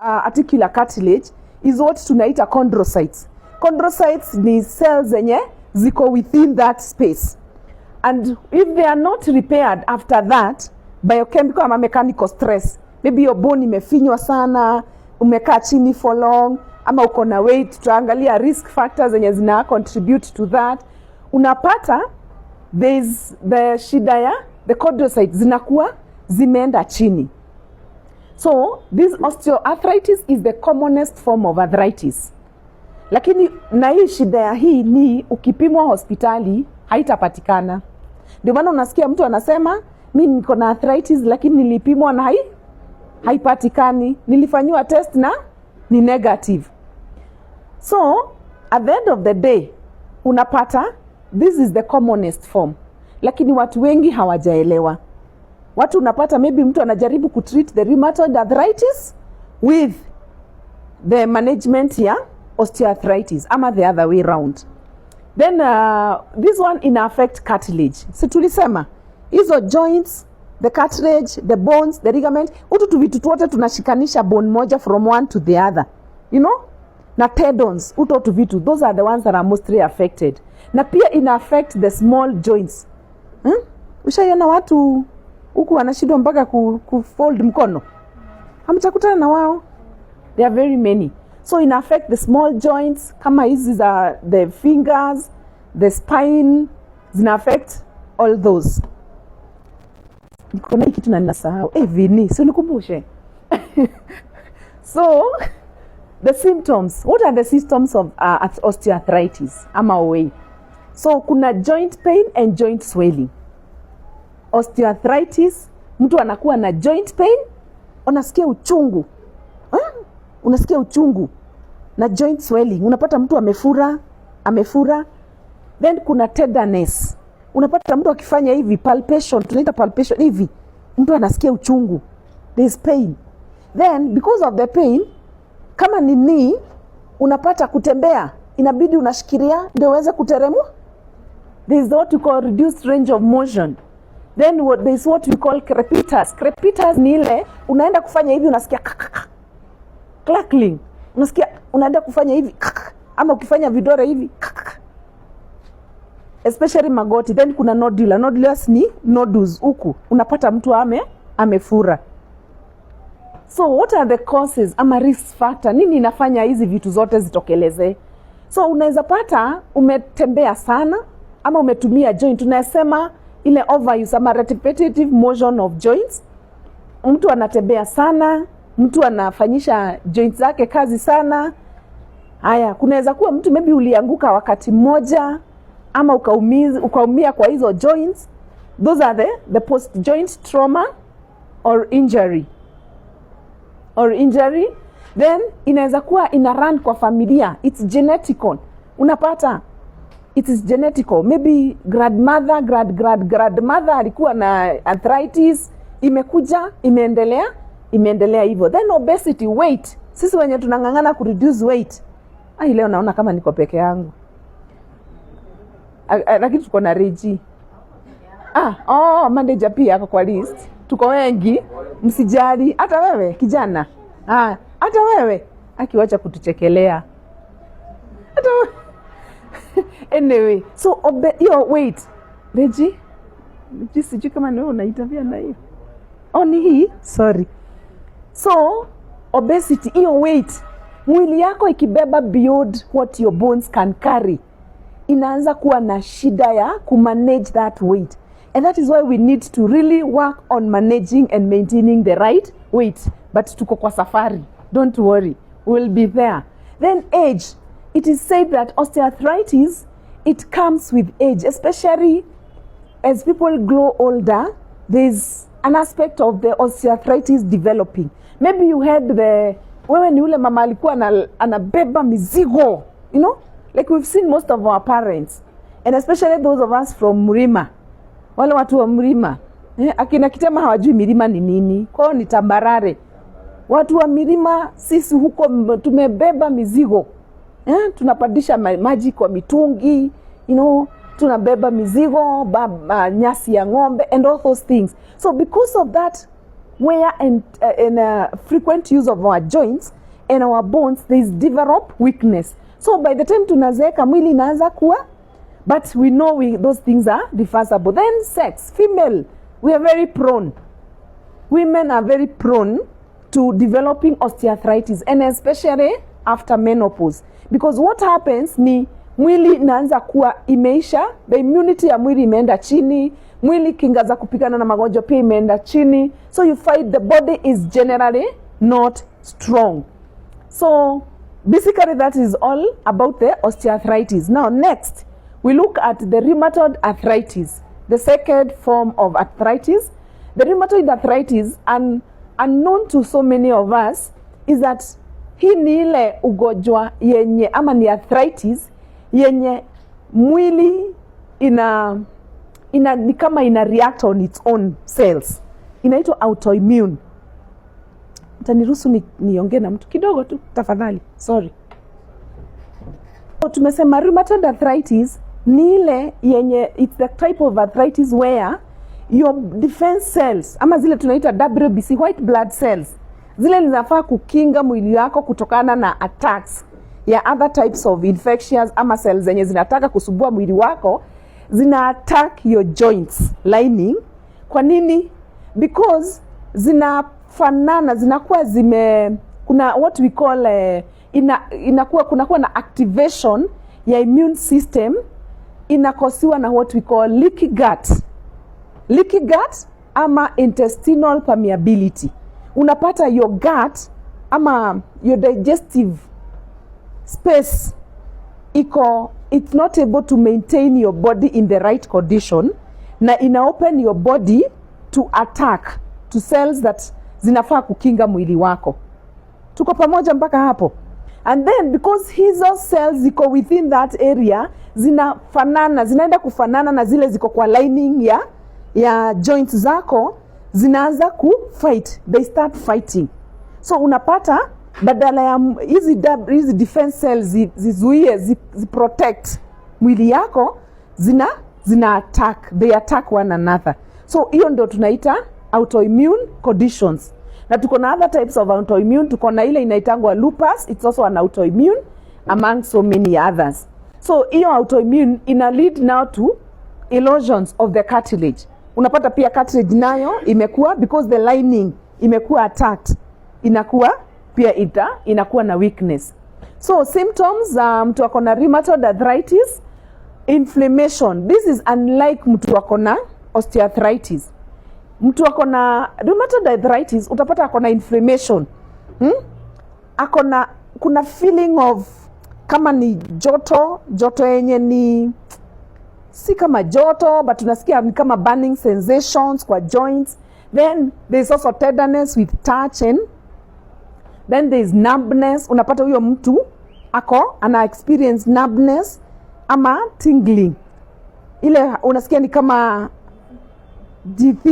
articular cartilage is what tunaita chondrocytes. Chondrocytes ni cells zenye ziko within that space. And if they are not repaired after that, biochemical ama mechanical stress, maybe your bone imefinywa sana, umekaa chini for long, ama uko na weight, tutaangalia risk factors zenye zina contribute to that. Unapata there's the shida ya the chondrocytes zinakuwa zimeenda chini. So this osteoarthritis is the commonest form of arthritis. Lakini na hii shida ya hii ni ukipimwa hospitali haitapatikana. Ndio maana unasikia mtu anasema mimi niko na arthritis lakini nilipimwa na haipatikani, nilifanywa test na ni negative. So at the end of the day unapata this is the commonest form, lakini watu wengi hawajaelewa. Watu unapata maybe mtu anajaribu kutreat the rheumatoid arthritis with the management ya osteoarthritis ama the other way round. Then this one ina affect cartilage. Si tulisema hizo joints, the cartilage, the bones, the ligament, utu vitu wote tunashikanisha bone moja from one to the other. You know? Na tendons, utu vitu, those are the ones that are mostly affected. Na pia ina affect the small joints. Ushaiona watu huku wanashindwa mpaka kufold mkono? Hamchakutana na wao? There are very many. So ina affect the small joints, kama hizi za the fingers, the spine, zina affect all those. Nikona hiki kitu na ninasahau. Vini, si unikumbushe. So the symptoms, what are the symptoms of osteoarthritis ama OA? So kuna joint pain and joint swelling. Osteoarthritis, mtu anakuwa na joint pain, unasikia uchungu. Unasikia uchungu na joint swelling, unapata mtu amefura. Then kuna tenderness, unapata mtu akifanya hivi palpation, tunaita palpation hivi, mtu anasikia uchungu, there is pain. Then because of the pain, kama ni knee, unapata kutembea inabidi unashikilia ndio uweze kuteremua. There is what we call reduced range of motion. Then there is what we call crepitus. Crepitus ni ile unaenda kufanya hivi unasikia clackling, unasikia unaenda kufanya hivi ama ukifanya vidore hivi especially magoti. Then kuna nodular. Nodulars ni nodules huku, unapata mtu amefura. So what are the causes ama risk factor? Nini inafanya hizi vitu zote zitokeleze? So unaweza pata umetembea sana ama umetumia joint, tunasema ile overuse ama repetitive motion of joints. Mtu anatembea sana, mtu anafanyisha joints zake kazi sana. Haya, kunaweza kuwa mtu maybe ulianguka wakati mmoja ama ukaumia kwa hizo joints. Those are the post joint trauma or injury. Then inaweza kuwa ina run kwa familia, it's genetical. Unapata it is genetical, maybe grandmother, grandmother alikuwa na arthritis, imekuja imeendelea hivyo. Then obesity, weight. Sisi wenye tunangangana ku reduce weight. Leo naona kama niko peke yangu. Lakini tuko na Reji. Manager pia ako kwa list. Tuko wengi, msijali. Hata wewe kijana. Hata wewe akiwacha kutuchekelea. Hata anyway, so weight. Reji, sijui kama wewe unaitavia na hiyo. Ni hii, sorry. So obesity, hiyo weight, mwili yako ikibeba beyond what your bones can carry, inaanza kuwa na shida ya kumanage that weight. And that is why we need to really work on managing and maintaining the right weight. But tuko kwa safari, don't worry, we'll be there. Then age, it is said that osteoarthritis, it comes with age, especially as people grow older. There's an aspect of the osteoarthritis developing. Maybe you had wewe ni ule mama alikuwa anabeba mizigo, you know, like we've seen most of our parents, and especially those of us from Mlima. Wale watu wa Mlima, akina Kitema hawajui milima ni nini, kwao ni tambarare. Watu wa milima sisi huko tumebeba mizigo, tunapandisha maji kwa mitungi, you know, tunabeba mizigo, nyasi ya ng'ombe and all those things. So because of that where in frequent use of our joints and our bones, there is develop weakness. So by the time tunazeeka mwili inaanza kuwa, but we know those things are reversible. Then sex, female, we are very prone. Women are very prone to developing osteoarthritis, and especially after menopause, because what happens ni mwili inaanza kuwa imeisha, the immunity ya mwili imeenda chini, mwili kinga za kupigana na magonjwa pia imeenda chini, so you find the body is generally not strong. So basically that is all about the osteoarthritis. Now next we look at the rheumatoid arthritis, the second form of arthritis. The rheumatoid arthritis, unknown to so many of us, is that hii ni ile ugonjwa yenye ama ni arthritis yenye mwili ni kama ina react on its own cells. Inaitwa autoimmune. Utaniruhusu niongee na mtu kidogo tu tafadhali, sorry. So, tumesema rheumatoid arthritis ni ile yenye, it's the type of arthritis where your defense cells ama zile tunaita WBC, white blood cells, zile zinafaa kukinga mwili wako kutokana na attacks ya other types of infections ama cells zenye zinataka kusubua mwili wako, zina attack your joints lining. Kwa nini? Because zinafanana, zinakuwa kuna what we call kunakuwa na activation ya immune system, inakosiwa na what we call leaky gut. Leaky gut ama intestinal permeability. Unapata your gut ama your digestive space it's not able to maintain your body in the right condition, na ina open your body to attack to cells that zinafaa kukinga mwili wako. Tuko pamoja mpaka hapo? And then because hizo cells ziko within that area, zinaenda kufanana na zile ziko kwa lining ya joints zako, zinaanza fight, they start fighting. So unapata badala ya hizi defense cells zizuie, protect mwili yako, zina attack, they attack one another. So hiyo ndio tunaita autoimmune conditions. Na tuko na other types of autoimmune. Tuko na ile inaitangwa lupus, it's also an autoimmune among so many others. So hiyo autoimmune ina lead now to erosions of the cartilage. Unapata pia cartilage nayo imekuwa, because the lining imekuwa attacked, inakuwa pia inakuwa na weakness. So symptoms, mtu ako na rheumatoid arthritis, inflammation. This is unlike mtu ako na osteoarthritis. Mtu ako na rheumatoid arthritis utapata ako na inflammation. Kuna feeling of kama ni joto yenye ni si kama joto, but tunasikia ni kama burning sensations kwa joints. Then there is also tenderness with touch, and then there is numbness. Unapata huyo mtu ana experience numbness ama tingling. Ile unasikia ni kama GP,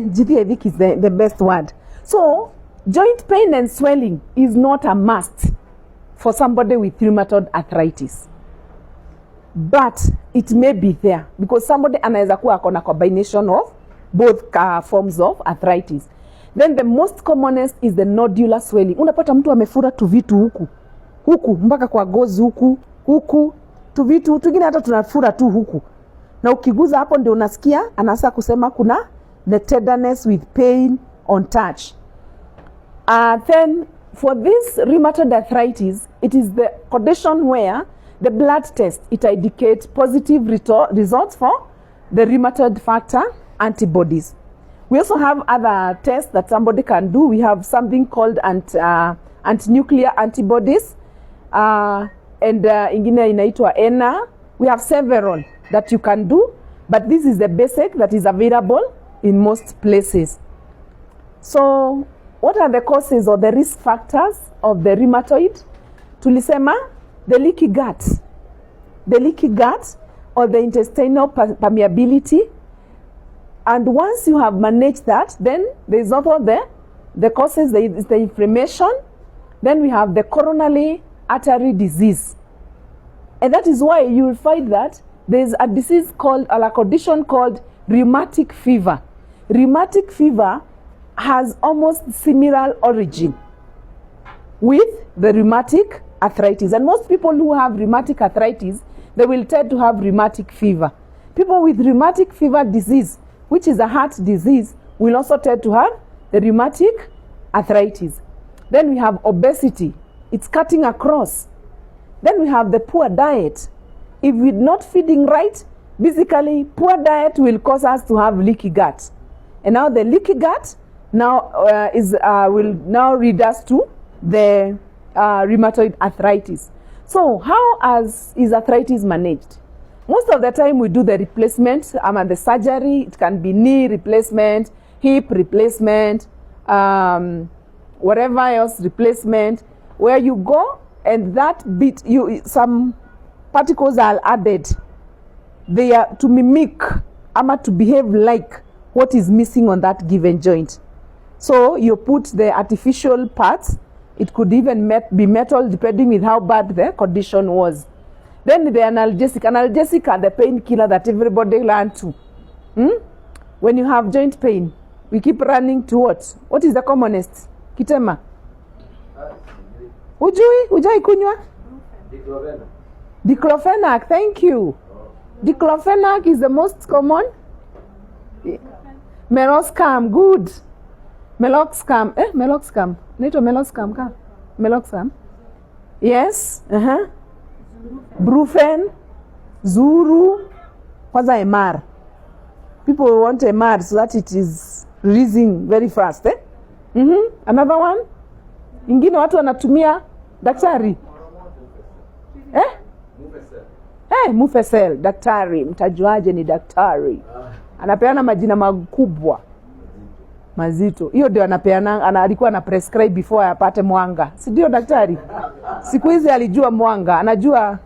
GP I think is the best word. So joint pain and swelling is not a must for somebody with rheumatoid arthritis, but it may be there because somebody anaweza kuwa akona combination of both forms of arthritis. Then the most commonest is the nodular swelling. Unapata mtu amefura tu vitu huku mpaka kwa gozi huku tu vitu tungine hata tunafura tu huku, na ukiguza hapo ndio unasikia anasa kusema kuna the tenderness with pain on touch. Then for this rheumatoid arthritis, it is the condition where the blood test, it indicates positive results for the rheumatoid factor antibodies. We also have other tests that somebody can do. We have something called anti-nuclear antibodies, and ingine inaitwa ENA. We have several that you can do, but this is the basic that is available in most places. So what are the causes or the risk factors of the rheumatoid? Tulisema the leaky gut or the intestinal permeability. And once you have managed that, then there is also the causes, the inflammation. Then we have the coronary artery disease. And that is why you will find that there is a disease called, or a condition called rheumatic fever. rheumatic fever has almost similar origin with the rheumatic arthritis. And most people who have rheumatic arthritis, they will tend to have rheumatic fever. People with rheumatic fever disease, which is a heart disease, will also tend to have the rheumatic arthritis. Then we have obesity. It's cutting across. Then we have the poor diet. If we're not feeding right, basically poor diet will cause us to have leaky gut. And now the leaky gut now will now lead us to the rheumatoid arthritis. So how is arthritis managed? Most of the time we do the replacement, and the surgery. It can be knee replacement, hip replacement, whatever else replacement, where you go and that bit, some particles are added. They are to mimic, to behave like what is missing on that given joint. So you put the artificial parts. It could even be metal, depending with how bad the condition was. Then the analgesic. Analgesic are the painkiller that everybody learn to. When you have joint pain, we keep running to what? What is the commonest? Kitema. Ujai kunywa? Diclofenac, thank you. Diclofenac is the most common. Meloxicam, good. Meloxicam, Meloxicam. Naito Meloxicam ka? Meloxicam. Yes, Brufen, Zuru, what's a MR? People want a MR so that it is releasing very fast, Another one? Ingine watu wanatumia daktari. Mufesel, daktari. Mtajuaje ni daktari? Anapeana majina makubwa. Mazito. Hiyo ndio anapeana, alikuwa na prescribe before apate mwanga. Si ndio daktari? Siku hizi alijua mwanga, anajua.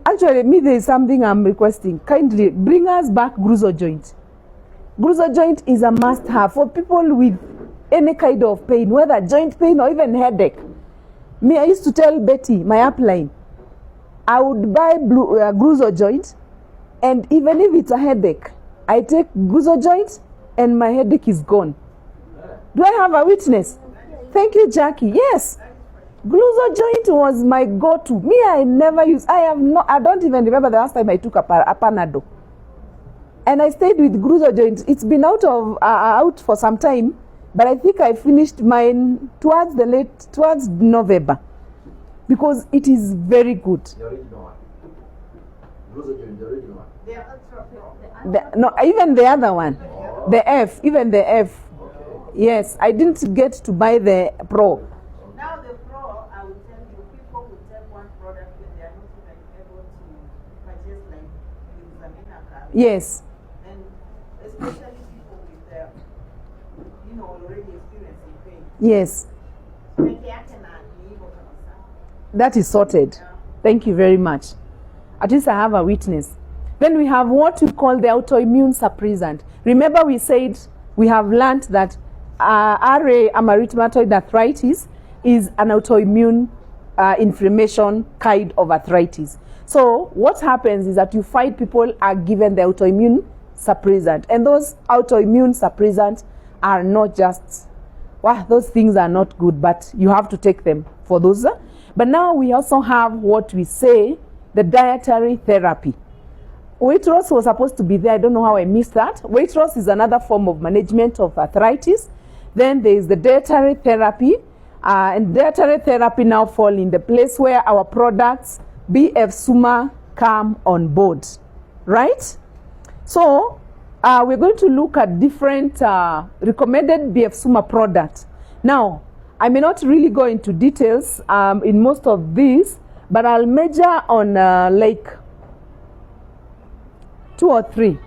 Actually, me there is something I'm requesting. Kindly bring us back Gruzo joint. Gruzo joint is a must have for people with any kind of pain, whether joint pain or even headache. Me, I used to tell Betty, my upline, I would buy Gruzo joint, and even if it's a headache, I take Gruzo joint and my headache is gone. Do I have a witness? Thank you, Jackie. Yes. Gruzo joint was my go-to. Me, I never use. I don't even remember the last time I took a Panado. And I stayed with Gruzo joint. It's been out for some time, but I think I finished mine towards November, because it is very good. The original one. Gruzo joint, the original one. No, even the other one. Oh. The F, even the F. Okay. Yes, I didn't get to buy the Pro. Now the Pro, I will tell you, people will take one product when they are not even able to purchase like Examina card. Yes. And especially people with already experiencing pain. Yes. That is sorted. Yeah. Thank you very much. At least I have a witness. Then we have what we call the autoimmune suppressant. Remember we said we have learned that rheumatoid arthritis is an autoimmune inflammation kind of arthritis. So what happens is that you find people are given the autoimmune suppressant, and those autoimmune suppressants are not just, those things are not good, but you have to take them for those. But now we also have what we say, the dietary therapy. Weight loss was supposed to be there. I don't know how I missed that. Weight loss is another form of management of arthritis. Then there is the dietary therapy. And dietary therapy now fall in the place where our products, BF Suma, come on board. Right? So, we're going to look at different recommended BF Suma products. Now, I may not really go into details in most of these, but I'll major on like 2 or 3.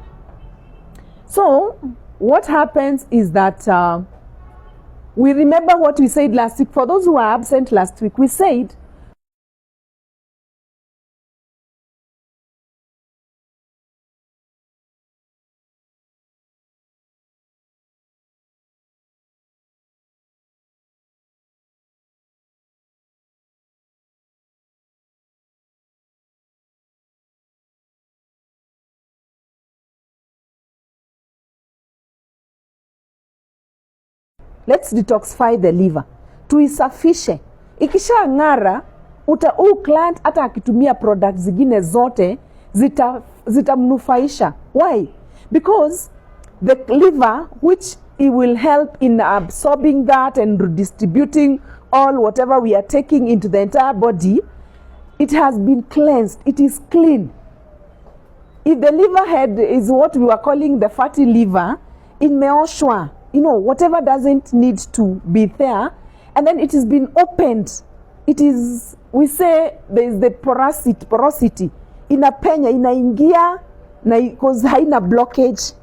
So what happens is that we remember what we said last week. For those who are absent last week, we said let's detoxify the liver, tuisafishe. Ikisha ng'ara, client hata akitumia products zingine zote zitamnufaisha. Why? Because the liver, which it will help in absorbing that and redistributing all whatever we are taking into the entire body, it has been cleansed. It is clean. If the liver head is what we were calling the fatty liver, imeoshwa, whatever doesn't need to be there, and then it has been opened. It is, we say there is the porosity. Inapenya, inaingia, because haina blockage.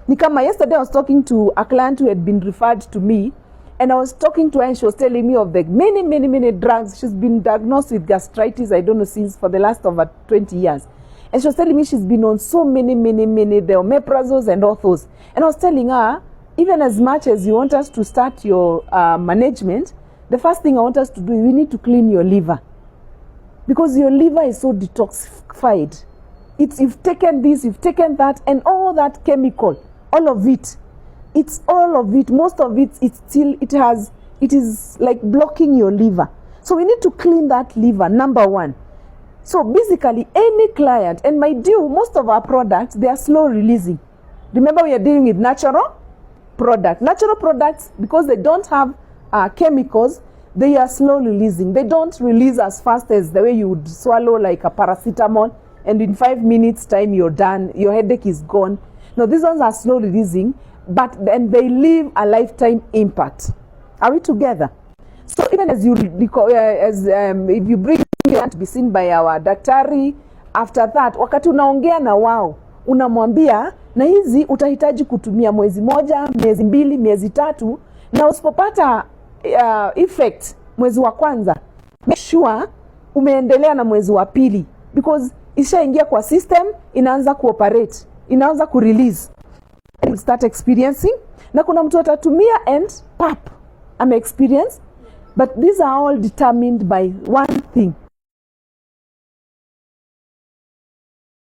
Nikama yesterday I was talking to a client who had been referred to me, and I was talking to her and she was telling me of the many drugs. She's been diagnosed with gastritis, I don't know, since for the last over 20 years. And she was telling me she's been on so many, the omeprazoles and all those. And I was telling her, even as much as you want us to start your management, the first thing I want us to do is we need to clean your liver. Because your liver is so detoxified. You've taken this, you've taken that, and all that chemical, all of it. It's all of it, most of it, it is like blocking your liver. So we need to clean that liver, number one. So basically, any client, and most of our products, they are slow releasing. Remember, we are dealing with natural products. Natural products, because they don't have chemicals, they are slow releasing. They don't release as fast as the way you would swallow like a paracetamol, and in 5 minutes time you're done, your headache is gone. No, these ones are slow releasing, but then they leave a lifetime impact. Are we together? So even as if you bring you to be seen by our daktari, after that, wakati unaongea na wao, unamwambia na hizi utahitaji kutumia mwezi moja, miezi mbili, miezi tatu, na usipopata effect mwezi wa kwanza, make sure umeendelea na mwezi wa pili, because ishaingia kwa system, inaanza kuoperate, inaanza kurelease, and you start experiencing. Na kuna mtu atatumia and ame experience, but these are all determined by one thing.